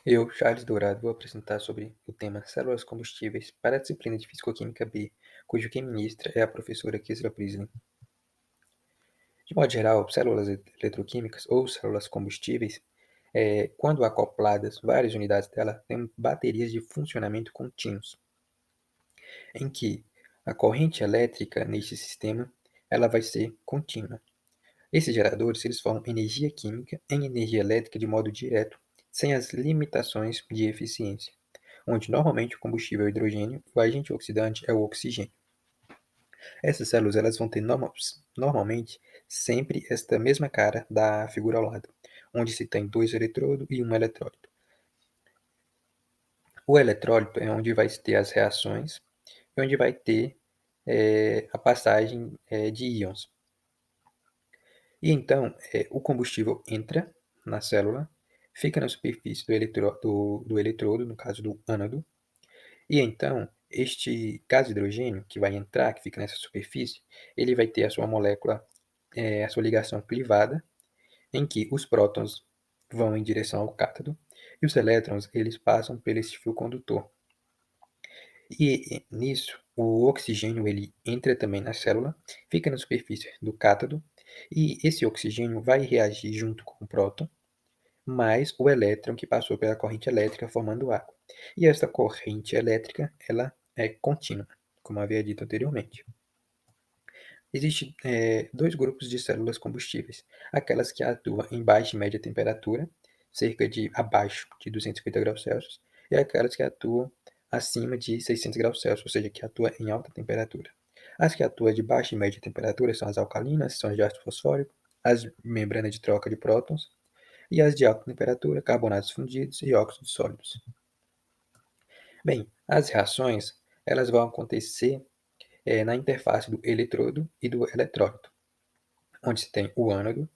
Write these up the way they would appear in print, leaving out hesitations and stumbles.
Eu, Charles Dourado, vou apresentar sobre o tema Células Combustíveis para a disciplina de Fisicoquímica B, cujo quem ministra é a professora Kisra Prislin. De modo geral, células eletroquímicas ou células combustíveis, quando acopladas várias unidades dela, têm baterias de funcionamento contínuos, em que a corrente elétrica neste sistema ela vai ser contínua. Esses geradores eles formam energia química em energia elétrica de modo direto, sem as limitações de eficiência, onde normalmente o combustível é o hidrogênio e o agente oxidante é o oxigênio. Essas células elas vão ter normalmente sempre esta mesma cara da figura ao lado, onde se tem dois eletrodos e um eletrólito. O eletrólito é onde vai ter as reações e onde vai ter a passagem de íons. E então, o combustível entra na célula, fica na superfície do eletrodo, no caso do ânodo, e então este gás de hidrogênio que vai entrar, que fica nessa superfície, ele vai ter a sua molécula, a sua ligação clivada, em que os prótons vão em direção ao cátodo e os elétrons eles passam por esse fio condutor. E nisso, o oxigênio ele entra também na célula, fica na superfície do cátodo, e esse oxigênio vai reagir junto com o próton, mais o elétron que passou pela corrente elétrica formando água. E essa corrente elétrica, ela é contínua, como havia dito anteriormente. Existem dois grupos de células combustíveis, aquelas que atuam em baixa e média temperatura, cerca de abaixo de 250 graus Celsius, e aquelas que atuam acima de 600 graus Celsius, ou seja, que atuam em alta temperatura. As que atuam de baixa e média temperatura são as alcalinas, são as de ácido fosfórico, as membranas de troca de prótons, e as de alta temperatura, carbonatos fundidos e óxidos sólidos. Bem, as reações elas vão acontecer na interface do eletrodo e do eletrólito, onde se tem o ânodo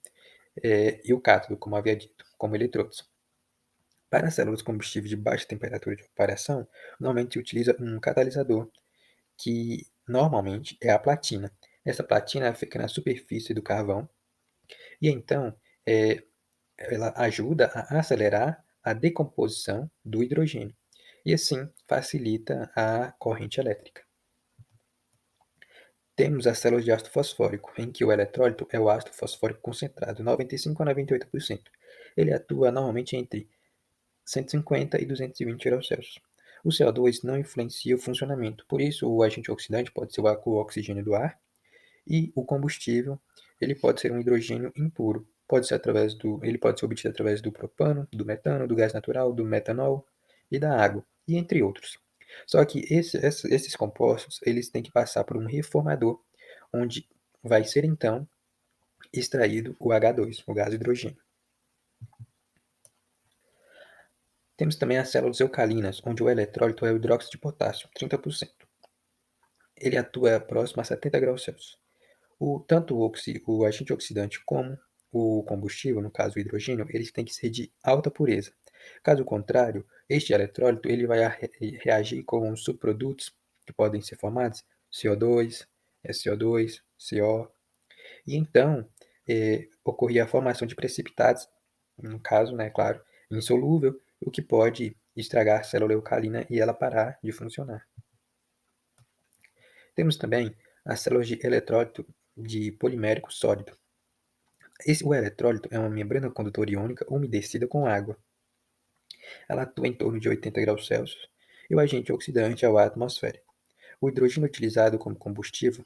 e o cátodo, como havia dito, como eletrodos. Para células combustíveis de baixa temperatura de operação, normalmente se utiliza um catalisador, que normalmente é a platina. Essa platina fica na superfície do carvão e então ela ajuda a acelerar a decomposição do hidrogênio e assim facilita a corrente elétrica. Temos as células de ácido fosfórico, em que o eletrólito é o ácido fosfórico concentrado, 95 a 98%. Ele atua normalmente entre 150 e 220 graus Celsius. O CO2 não influencia o funcionamento, por isso o agente oxidante pode ser o oxigênio do ar e o combustível ele pode ser um hidrogênio impuro. Ele pode ser obtido através do propano, do metano, do gás natural, do metanol e da água, e entre outros. Só que esses compostos eles têm que passar por um reformador, onde vai ser então extraído o H2, o gás hidrogênio. Temos também as células alcalinas, onde o eletrólito é o hidróxido de potássio, 30%. Ele atua próximo a 70 graus Celsius. Tanto o agente oxidante como o combustível, no caso o hidrogênio, eles têm que ser de alta pureza. Caso contrário, este eletrólito ele vai reagir com os subprodutos que podem ser formados, CO2, SO2, CO, e então ocorria a formação de precipitados, no caso, né, claro, insolúvel, o que pode estragar a célula alcalina e ela parar de funcionar. Temos também as células de eletrólito de polimérico sólido. O eletrólito é uma membrana condutora iônica umedecida com água. Ela atua em torno de 80 graus Celsius e o agente oxidante é o ar atmosférico. O hidrogênio utilizado como combustível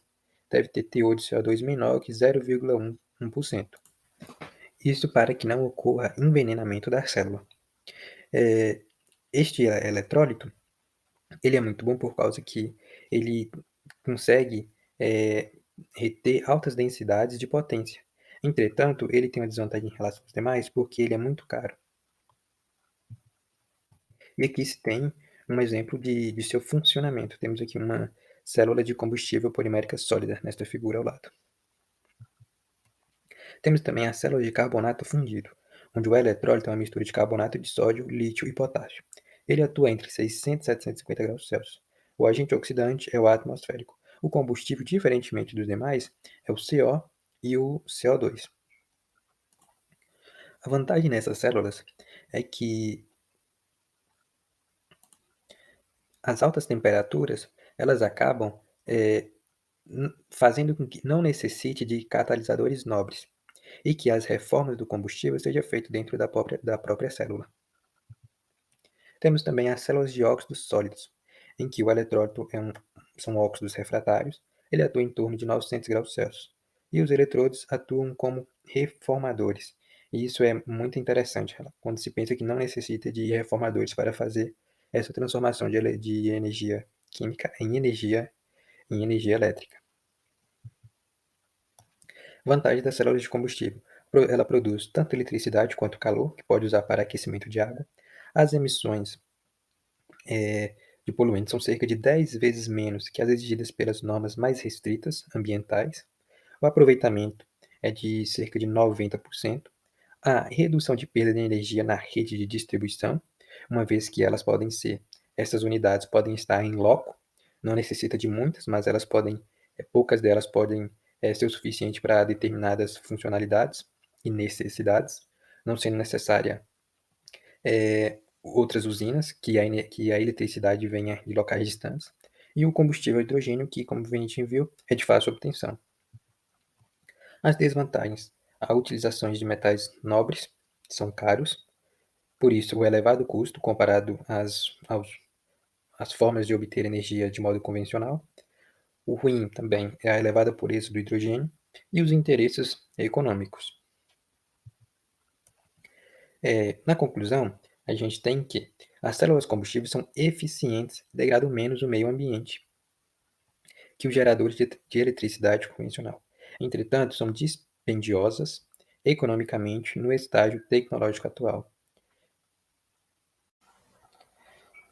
deve ter teor de CO2 menor que 0,1%. Isso para que não ocorra envenenamento da célula. Este eletrólito ele é muito bom por causa que ele consegue reter altas densidades de potência. Entretanto, ele tem uma desvantagem em relação aos demais porque ele é muito caro. E aqui se tem um exemplo de seu funcionamento. Temos aqui uma célula de combustível polimérica sólida nesta figura ao lado. Temos também a célula de carbonato fundido, onde o eletrólito é uma mistura de carbonato de sódio, lítio e potássio. Ele atua entre 600 e 750 graus Celsius. O agente oxidante é o ar atmosférico. O combustível, diferentemente dos demais, é o CO e o CO2. A vantagem nessas células é que As altas temperaturas, elas acabam fazendo com que não necessite de catalisadores nobres e que as reformas do combustível sejam feitas dentro da própria célula. Temos também as células de óxidos sólidos, em que o eletrólito são óxidos refratários, ele atua em torno de 900 graus Celsius, e os eletrodos atuam como reformadores. E isso é muito interessante, quando se pensa que não necessita de reformadores para fazer essa transformação de energia química em energia elétrica. Vantagem das células de combustível. Ela produz tanto eletricidade quanto calor, que pode usar para aquecimento de água. As emissões de poluentes são cerca de 10 vezes menos que as exigidas pelas normas mais restritas ambientais. O aproveitamento é de cerca de 90%. A redução de perda de energia na rede de distribuição, uma vez que essas unidades podem estar em loco, não necessita de muitas, mas poucas delas podem ser o suficiente para determinadas funcionalidades e necessidades, não sendo necessária outras usinas, que a eletricidade venha de locais distantes, e o combustível hidrogênio, que, como a gente viu, é de fácil obtenção. As desvantagens: a utilização de metais nobres são caros, por isso o elevado custo comparado às formas de obter energia de modo convencional. O ruim também é a elevada pureza do hidrogênio e os interesses econômicos. Na conclusão, a gente tem que as células combustíveis são eficientes e degradam menos o meio ambiente que os geradores de eletricidade convencional. Entretanto, são dispendiosas economicamente no estágio tecnológico atual.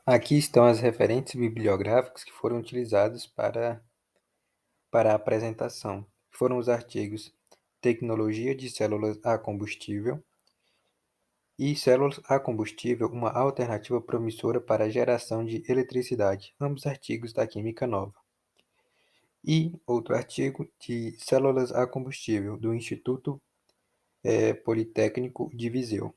Aqui estão as referências bibliográficas que foram utilizadas para a apresentação. Foram os artigos Tecnologia de células a combustível e Células a combustível, uma alternativa promissora para a geração de eletricidade, ambos artigos da Química Nova. E outro artigo de Células a combustível, do Instituto Politécnico de Viseu.